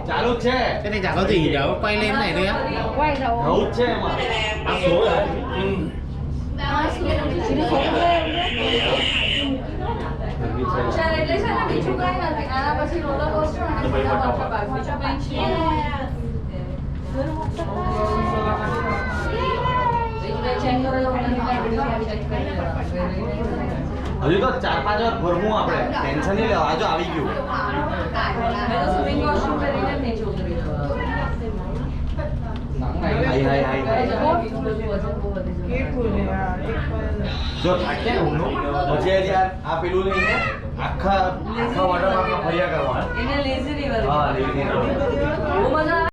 ચાલુ જ છે cái này chả có gì đâu, quay lên này thôi á. quay đầu nấu છે એમાં આ số rồi એટલે છે ને બીજું કઈ નથી આના પછી રોલર કોસ્ટર અને બીજા વોટર પાર્ક બીજું કઈ છે ચેક કરો હજુ તો 4-5 વાર ભરવું આપણે ટેન્શન નહીં લેવા આજો આવી ગયું મેં તો સ્વિમિંગ કોસ્ટ્યુમ પહેરીને જ નીચે ઉતરી હાય હાય હાય જો થાકે ને હું પછી યાર આ પેલું લઈને આખા વોટર પાર્કમાં ફર્યા કરવા એને લેઝી રિવર હા લેઝી રિવર